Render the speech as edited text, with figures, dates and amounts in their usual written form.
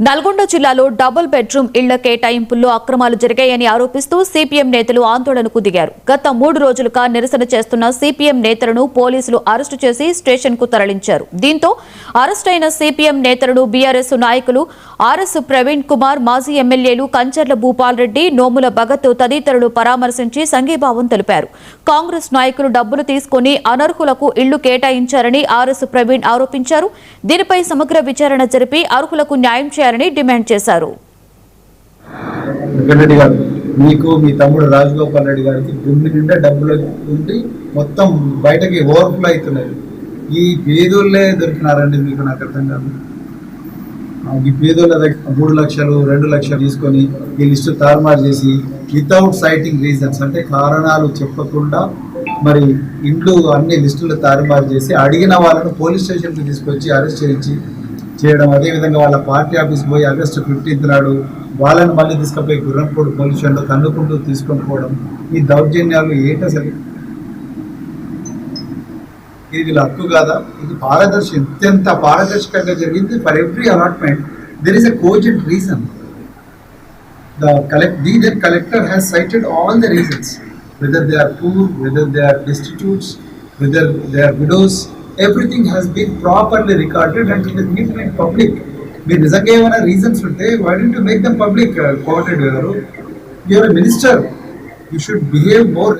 నల్గొండ జిల్లాలో double bedroom ఇళ్ల కేటాయింపుల్లో అక్రమాలు జరిగాయని ఆరోపిస్తూ సిపిఎం నేతలు ఆందోళనకు దిగారు. గత 3 రోజులుగా నిరసన చేస్తున్న సిపిఎం నేతలను పోలీసులు అరెస్టు చేసి స్టేషన్ కు తరలించారు. దీంతో అరెస్టైన సిపిఎం నేతలను బీఆర్ఎస్ నాయకులు ఆర్ఎస్ ప్రవీణ్ కుమార్, మాజీ ఎమ్మెల్యేలు కంచర్ల భూపాల్ రెడ్డి, నోముల భగత్ తదితరులు పరామర్శించి సంఘీభావం తెలిపారు. కాంగ్రెస్ నాయకులు డబ్బులు తీసుకుని అనర్హులకు ఇళ్లు కేటాయించారని ఆర్ఎస్ ప్రవీణ్ ఆరోపించారు. దీనిపై సమగ్ర విచారణ జరిపి అర్హులకు న్యాయం చేయాలని డిమాండ్ చేశారు. మీకు మీ తమ్ముడు రాజగోపాల్ రెడ్డి గారికి గుండె నిండా డబ్బులు ఉండి మొత్తం బయటకి ఓవర్ఫ్లో అవుతున్నాయి. ఈ పేదోళ్ళే దొరికినారండి. మీకు నాకు అర్థం కాదు. ఈ పేదోళ్ళ దగ్గర 3 లక్షలు 2 లక్షలు తీసుకొని ఈ లిస్టు తారుమారు చేసి వితౌట్ సైటింగ్ రీజన్స్, అంటే కారణాలు చెప్పకుండా మరి ఇండ్లు అన్ని లిస్టులు తారుమారు చేసి అడిగిన వాళ్ళను పోలీస్ స్టేషన్కి తీసుకొచ్చి అరెస్ట్ చేయడం, అదేవిధంగా వాళ్ళ పార్టీ ఆఫీస్కి పోయి ఆగస్టు 15 నాడు వాళ్ళని మళ్ళీ తీసుకుపోయి గుర్రంపూడి పోలీస్ స్టేషన్లో తన్నుకుంటూ తీసుకొని పోవడం, ఈ దౌర్జన్యాలు ఏంటి అసలు? ఇది వీళ్ళ హక్కు కాదా? ఇది పారదర్శి ఎంత పారదర్శకంగా జరిగింది. For every allotment there is a cogent reason. The collector has cited all the reasons, whether they are poor, whether they are destitutes, whether they are widows. Everything has been properly recorded and it is made in public. మీరు నిజంగా ఏమైనా reasons ఉంటే why didn't you make them public? You are a minister, you should behave more.